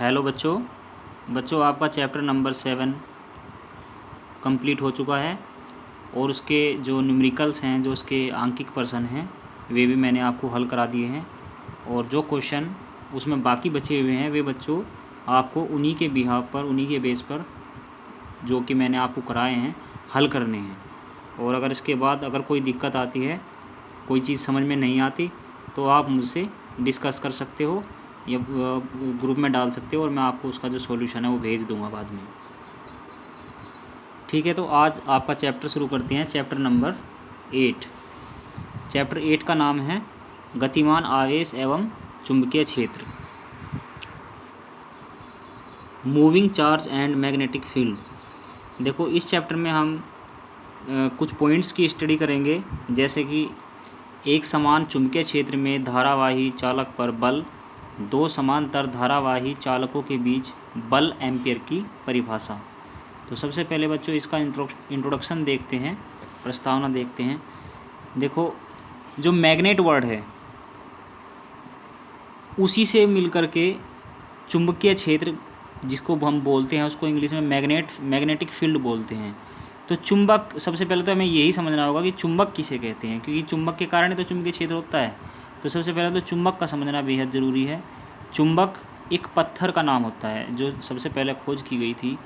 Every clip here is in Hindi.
हेलो बच्चों आपका चैप्टर नंबर 7 कंप्लीट हो चुका है और उसके जो न्यूमेरिकल्स हैं, जो उसके आंकिक प्रश्न हैं, वे भी मैंने आपको हल करा दिए हैं। और जो क्वेश्चन उसमें बाकी बचे हुए हैं वे बच्चों आपको उन्हीं के बिहाफ पर, उन्हीं के बेस पर जो कि मैंने आपको कराए हैं हल करने हैं। और अगर इसके बाद अगर कोई दिक्कत आती है, कोई चीज़ समझ में नहीं आती, तो आप मुझसे डिस्कस कर सकते हो या ग्रुप में डाल सकते हो और मैं आपको उसका जो सॉल्यूशन है वो भेज दूंगा बाद में। ठीक है, तो आज आपका चैप्टर शुरू करते हैं। Chapter number 8। चैप्टर 8 का नाम है गतिमान आवेश एवं चुंबकीय क्षेत्र, moving charge and magnetic field. देखो, इस चैप्टर में हम कुछ पॉइंट्स की स्टडी करेंगे, जैसे कि एक समान चुंबकीय क्षेत्र में धारावाही चालक पर बल, दो समांतर धारावाही चालकों के बीच बल एम्पियर की परिभाषा। तो सबसे पहले बच्चों इसका इंट्रोडक्शन देखते हैं, प्रस्तावना देखते हैं। देखो, जो मैग्नेट वर्ड है उसी से मिलकर के चुंबकीय क्षेत्र जिसको हम बोलते हैं उसको इंग्लिश में मैग्नेटिक फील्ड बोलते हैं। तो चुंबक, सबसे पहले तो हमें यही समझना होगा कि चुंबक किसे कहते हैं, क्योंकि चुंबक के कारण ही तो चुंबकीय क्षेत्र होता है। तो सबसे पहले तो चुंबक का समझना बेहद ज़रूरी है। चुंबक एक पत्थर का नाम होता है जो सबसे पहले खोज की गई थी।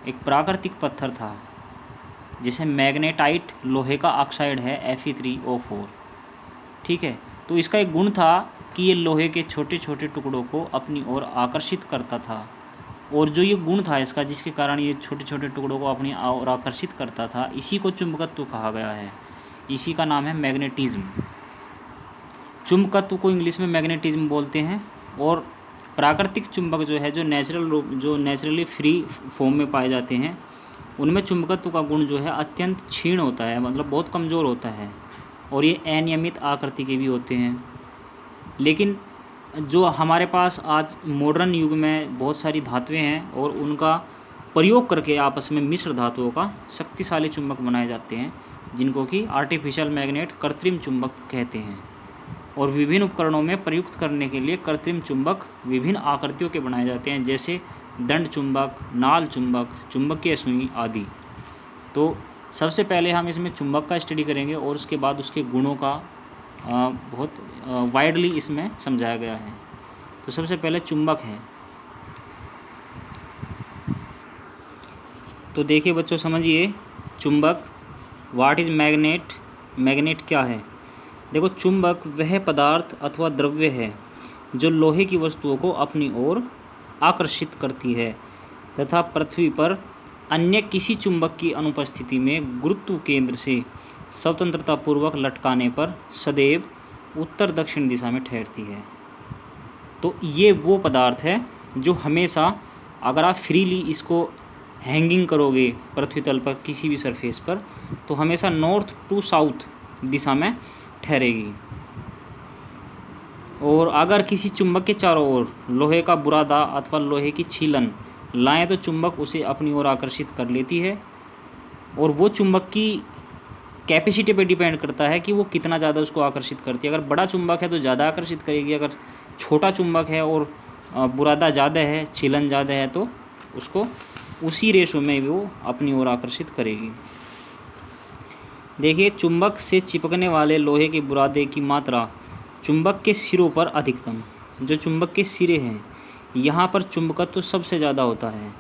एक प्राकृतिक पत्थर था जैसे मैग्नेटाइट, लोहे का ऑक्साइड है Fe3O4। ठीक है, तो इसका एक गुण था कि ये लोहे के छोटे छोटे टुकड़ों को अपनी ओर आकर्षित करता था। और जो ये गुण था इसका, जिसके कारण ये छोटे छोटे टुकड़ों को अपनी ओर आकर्षित करता था, इसी को चुंबकत्व कहा गया है। इसी का नाम है मैग्नेटिज्म। चुंबकत्व को इंग्लिश में मैग्नेटिज्म बोलते हैं। और प्राकृतिक चुंबक जो है, जो नेचुरली फ्री फॉर्म में पाए जाते हैं, उनमें चुंबकत्व का गुण जो है अत्यंत क्षीण होता है, मतलब बहुत कमज़ोर होता है। और ये अनियमित आकृति के भी होते हैं। लेकिन जो हमारे पास आज मॉडर्न युग में बहुत सारी धातुएं हैं और उनका प्रयोग करके आपस में मिश्र धातुओं का शक्तिशाली चुंबक बनाए जाते हैं, जिनको कि आर्टिफिशियल मैग्नेट, कृत्रिम चुंबक कहते हैं। और विभिन्न उपकरणों में प्रयुक्त करने के लिए कृत्रिम चुंबक विभिन्न आकृतियों के बनाए जाते हैं, जैसे दंड चुंबक, नाल चुंबक, चुंबकीय सुई आदि। तो सबसे पहले हम इसमें चुंबक का स्टडी करेंगे और उसके बाद उसके गुणों का बहुत वाइडली इसमें समझाया गया है। तो सबसे पहले चुंबक है। तो देखिए बच्चों, समझिए चुंबक, व्हाट इज़ मैग्नेट, मैग्नेट क्या है। देखो, चुंबक वह पदार्थ अथवा द्रव्य है जो लोहे की वस्तुओं को अपनी ओर आकर्षित करती है तथा पृथ्वी पर अन्य किसी चुंबक की अनुपस्थिति में गुरुत्व केंद्र से स्वतंत्रतापूर्वक लटकाने पर सदैव उत्तर दक्षिण दिशा में ठहरती है। तो ये वो पदार्थ है जो हमेशा, अगर आप फ्रीली इसको हैंगिंग करोगे पृथ्वी तल पर किसी भी सरफेस पर, तो हमेशा नॉर्थ टू साउथ दिशा में ठहरेगी। और अगर किसी चुंबक के चारों ओर लोहे का बुरादा अथवा लोहे की छीलन लाएं तो चुंबक उसे अपनी ओर आकर्षित कर लेती है। और वो चुंबक की कैपेसिटी पे डिपेंड करता है कि वो कितना ज़्यादा उसको आकर्षित करती है। अगर बड़ा चुंबक है तो ज़्यादा आकर्षित करेगी, अगर छोटा चुंबक है और बुरादा ज़्यादा है, छीलन ज़्यादा है, तो उसको उसी रेशो में वो अपनी ओर आकर्षित करेगी। देखिए, चुंबक से चिपकने वाले लोहे के बुरादे की मात्रा चुंबक के सिरों पर अधिकतम, जो चुंबक के सिरे हैं यहाँ पर चुंबकत्व तो सबसे ज़्यादा होता है,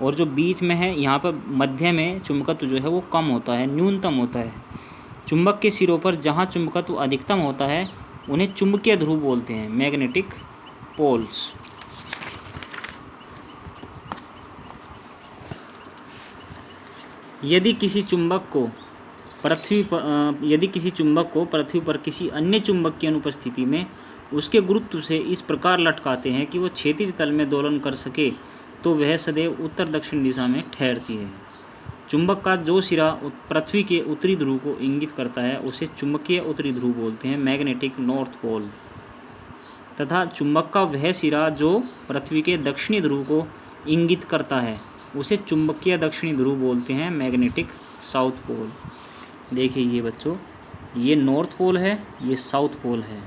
और जो बीच में है यहाँ पर मध्य में चुंबकत्व जो है वो कम होता है, न्यूनतम होता है। चुंबक के सिरों पर जहाँ चुंबकत्व अधिकतम होता है उन्हें चुंबकीय ध्रुव बोलते हैं, मैग्नेटिक पोल्स। यदि किसी चुंबक को पृथ्वी पर किसी अन्य चुंबक की अनुपस्थिति में उसके गुरुत्व से इस प्रकार लटकाते हैं कि वो क्षैतिज तल में दोलन कर सके, तो वह सदैव उत्तर दक्षिण दिशा में ठहरती है। चुंबक का जो सिरा पृथ्वी के उत्तरी ध्रुव को इंगित करता है उसे चुंबकीय उत्तरी ध्रुव बोलते हैं, मैग्नेटिक नॉर्थ पोल। तथा चुंबक का वह सिरा जो पृथ्वी के दक्षिणी ध्रुव को इंगित करता है उसे चुंबकीय दक्षिणी ध्रुव बोलते हैं, मैग्नेटिक साउथ पोल। देखिए ये बच्चों, ये नॉर्थ पोल है, ये साउथ पोल है,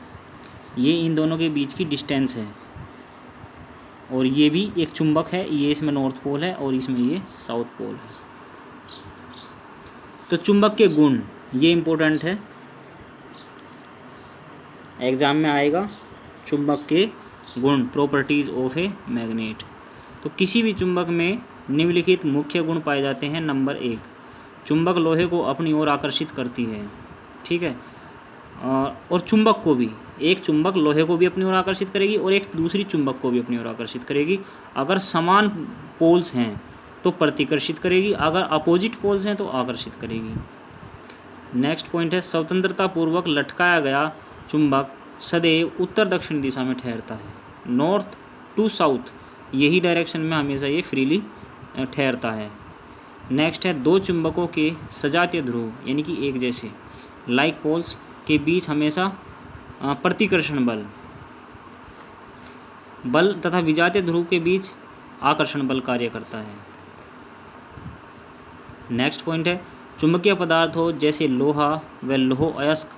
ये इन दोनों के बीच की डिस्टेंस है। और ये भी एक चुंबक है, ये इसमें नॉर्थ पोल है और इसमें ये साउथ पोल है। तो चुंबक के गुण ये इम्पोर्टेंट है, एग्जाम में आएगा। चुंबक के गुण, प्रॉपर्टीज ऑफ ए मैग्नेट। तो किसी भी चुंबक में निम्नलिखित मुख्य गुण पाए जाते हैं। नंबर 1, चुंबक लोहे को अपनी ओर आकर्षित करती है, ठीक है। और चुंबक को भी, एक चुंबक लोहे को भी अपनी ओर आकर्षित करेगी और एक दूसरी चुंबक को भी अपनी ओर आकर्षित करेगी। अगर समान पोल्स हैं तो प्रतिकर्षित करेगी, अगर अपोजिट पोल्स हैं तो आकर्षित करेगी। नेक्स्ट पॉइंट है, स्वतंत्रता पूर्वक लटकाया गया चुंबक सदैव उत्तर दक्षिण दिशा में ठहरता है, नॉर्थ टू साउथ, यही डायरेक्शन में हमेशा ये फ्रीली ठहरता है। नेक्स्ट है, दो चुंबकों के सजातीय ध्रुव यानी कि एक जैसे लाइक पोल्स के बीच हमेशा प्रतिकर्षण बल तथा विजातीय ध्रुव के बीच आकर्षण बल कार्य करता है। नेक्स्ट पॉइंट है, चुंबकीय पदार्थों जैसे लोहा व लौह अयस्क,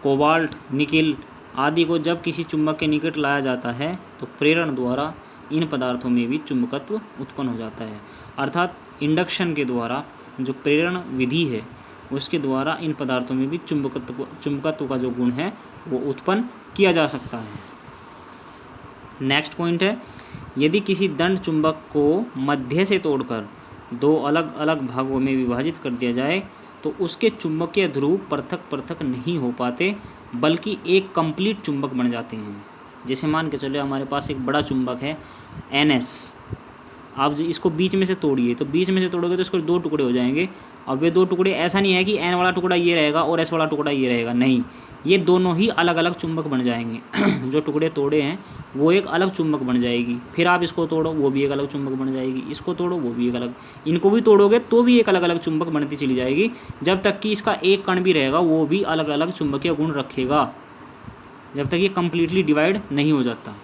कोबाल्ट, निकिल आदि को जब किसी चुंबक के निकट लाया जाता है तो प्रेरण द्वारा इन पदार्थों में भी चुंबकत्व उत्पन्न हो जाता है। अर्थात इंडक्शन के द्वारा जो प्रेरण विधि है उसके द्वारा इन पदार्थों में भी चुंबकत्व का जो गुण है वो उत्पन्न किया जा सकता है। नेक्स्ट पॉइंट है, यदि किसी दंड चुंबक को मध्य से तोड़कर दो अलग अलग भागों में विभाजित कर दिया जाए तो उसके चुंबकीय ध्रुव पृथक पृथक नहीं हो पाते बल्कि एक कंप्लीट चुंबक बन जाते हैं। जैसे मान के चलो हमारे पास एक बड़ा चुंबक है NS, आप इसको बीच में से तोड़िए तो बीच में से तोड़ोगे तो इसको दो टुकड़े हो जाएंगे। अब वे दो टुकड़े ऐसा नहीं है कि N वाला टुकड़ा ये रहेगा और S वाला टुकड़ा ये रहेगा, नहीं, ये दोनों ही अलग अलग चुंबक बन जाएंगे। जो टुकड़े तोड़े हैं वो एक अलग चुंबक बन जाएगी, फिर आप इसको तोड़ो वो भी एक अलग चुंबक बन जाएगी, इसको तोड़ो वो भी एक अलग, इनको भी तोड़ोगे तो भी एक अलग अलग चुंबक बनती चली जाएगी, जब तक कि इसका एक कण भी रहेगा वो भी अलग अलग चुंबकीय गुण रखेगा, जब तक ये कम्प्लीटली डिवाइड नहीं हो जाता।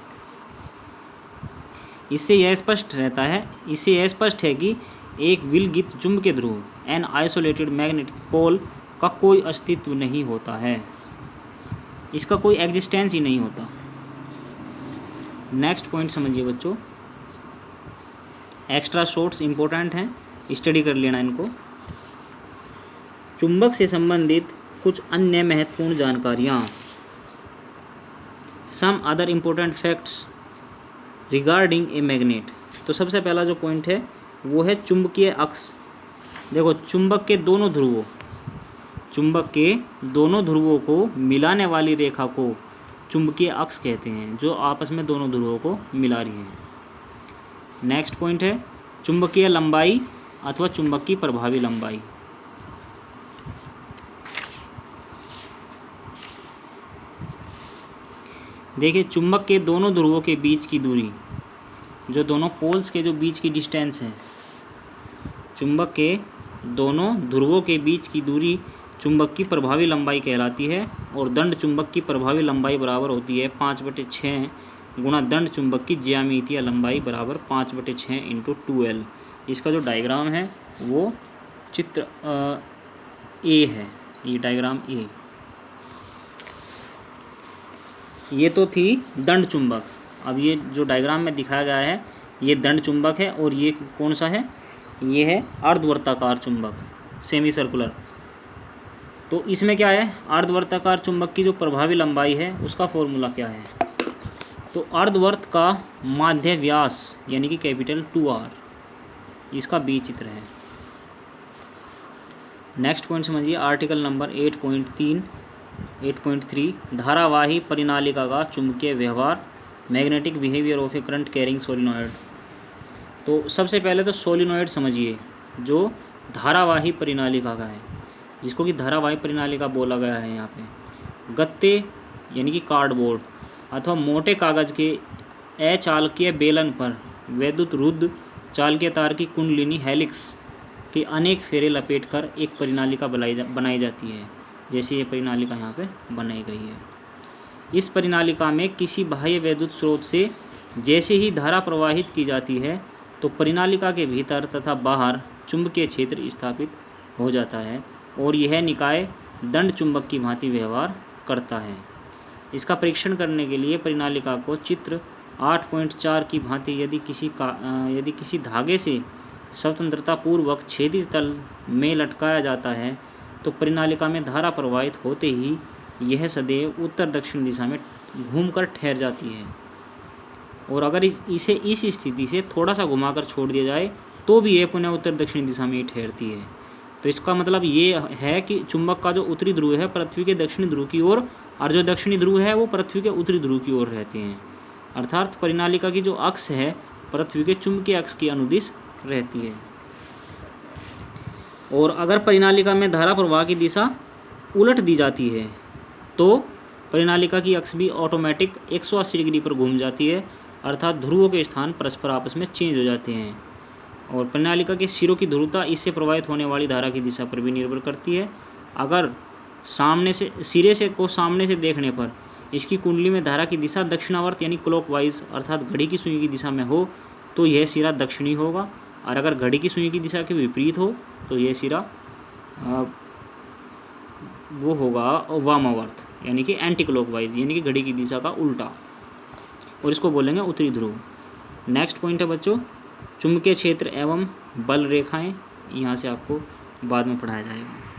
इससे यह स्पष्ट है कि एक विलगित चुंबकीय ध्रुव एन आइसोलेटेड मैग्नेटिक पोल का कोई अस्तित्व नहीं होता है, इसका कोई एग्जिस्टेंस ही नहीं होता। नेक्स्ट पॉइंट समझिए बच्चों, एक्स्ट्रा शॉर्ट्स इंपॉर्टेंट हैं, स्टडी कर लेना इनको। चुंबक से संबंधित कुछ अन्य महत्वपूर्ण जानकारियाँ, some other important facts regarding a magnet. तो सबसे पहला जो पॉइंट है वो है चुंबकीय अक्ष। देखो चुंबक के दोनों ध्रुवों को मिलाने वाली रेखा को चुंबकीय अक्ष कहते हैं, जो आपस में दोनों ध्रुवों को मिला रही है। नेक्स्ट पॉइंट है चुंबकीय लंबाई अथवा चुंबक की प्रभावी लंबाई। देखिए चुंबक के दोनों ध्रुवों के बीच की दूरी, जो दोनों पोल्स के जो बीच की डिस्टेंस है, चुंबक के दोनों ध्रुवों के बीच की दूरी चुंबक की प्रभावी लंबाई कहलाती है। और दंड चुंबक की प्रभावी लंबाई बराबर होती है 5/6 गुणा दंड चुंबक की ज्यामितीय लंबाई बराबर 5/6 × 2L। इसका जो डायग्राम है वो चित्र A है, ये डायग्राम A। ये तो थी दंड चुंबक। अब ये जो डायग्राम में दिखाया गया है ये दंड चुंबक है और ये कौन सा है, ये है अर्धवर्ताकार चुंबक, सेमी सर्कुलर। तो इसमें क्या है, अर्धवर्ताकार चुंबक की जो प्रभावी लंबाई है उसका फॉर्मूला क्या है, तो अर्धवर्त का माध्य व्यास यानी कि कैपिटल 2R, इसका B चित्र है। नेक्स्ट पॉइंट समझिए, आर्टिकल नंबर 8.3 धारावाही परिनालिका का चुंबकीय व्यवहार, magnetic behaviour of A current carrying solenoid. तो सबसे पहले तो सोलिनॉइड समझिए जो धारावाही परिनालिका का है, जिसको कि धारावाही परिनालिका बोला गया है यहाँ पे। गत्ते यानी कि कार्डबोर्ड अथवा मोटे कागज़ के अचालकीय बेलन पर वैद्युत रुद्ध चालकीय तार की कुंडलिनी हेलिक्स के अनेक फेरे लपेटकर एक परिनालिका बनाई जाती है, जैसे ये परिनालिका यहाँ पे बनाई गई है। इस परिनालिका में किसी बाह्य वैद्युत स्रोत से जैसे ही धारा प्रवाहित की जाती है तो परिनालिका के भीतर तथा बाहर चुंबकीय क्षेत्र स्थापित हो जाता है और यह निकाय दंड चुंबक की भांति व्यवहार करता है। इसका परीक्षण करने के लिए परिनालिका को चित्र 8.4 की भांति यदि किसी धागे से स्वतंत्रता पूर्वक क्षैतिज तल में लटकाया जाता है तो परिनालिका में धारा प्रवाहित होते ही यह सदैव उत्तर दक्षिण दिशा में घूमकर ठहर जाती है, और अगर इसे इस स्थिति से थोड़ा सा घुमाकर छोड़ दिया जाए तो भी यह पुनः उत्तर दक्षिण दिशा में ही ठहरती है। तो इसका मतलब ये है कि चुंबक का जो उत्तरी ध्रुव है पृथ्वी के दक्षिणी ध्रुव की ओर, और जो दक्षिणी ध्रुव है वो पृथ्वी के उत्तरी ध्रुव की ओर रहते हैं। अर्थात परिनालिका की जो अक्ष है पृथ्वी के चुंबकीय अक्ष की अनुदिश रहती है। और अगर परिनालिका में धारा प्रवाह की दिशा उलट दी जाती है तो परिनालिका की अक्ष भी ऑटोमेटिक 180 डिग्री पर घूम जाती है, अर्थात ध्रुवों के स्थान परस्पर आपस में चेंज हो जाते हैं। और परिनालिका के सिरों की ध्रुवता इससे प्रवाहित होने वाली धारा की दिशा पर भी निर्भर करती है। अगर सिरे से देखने पर इसकी कुंडली में धारा की दिशा दक्षिणावर्त यानी क्लॉकवाइज अर्थात घड़ी की सुई की दिशा में हो तो यह सिरा दक्षिणी होगा, और अगर घड़ी की सुई की दिशा के विपरीत हो तो यह सिरा वो होगा वामावर्त यानी कि एंटी क्लॉकवाइज यानी कि घड़ी की दिशा का उल्टा, और इसको बोलेंगे उत्तरी ध्रुव। नेक्स्ट पॉइंट है बच्चों चुंबकीय क्षेत्र एवं बल रेखाएं, यहाँ से आपको बाद में पढ़ाया जाएगा।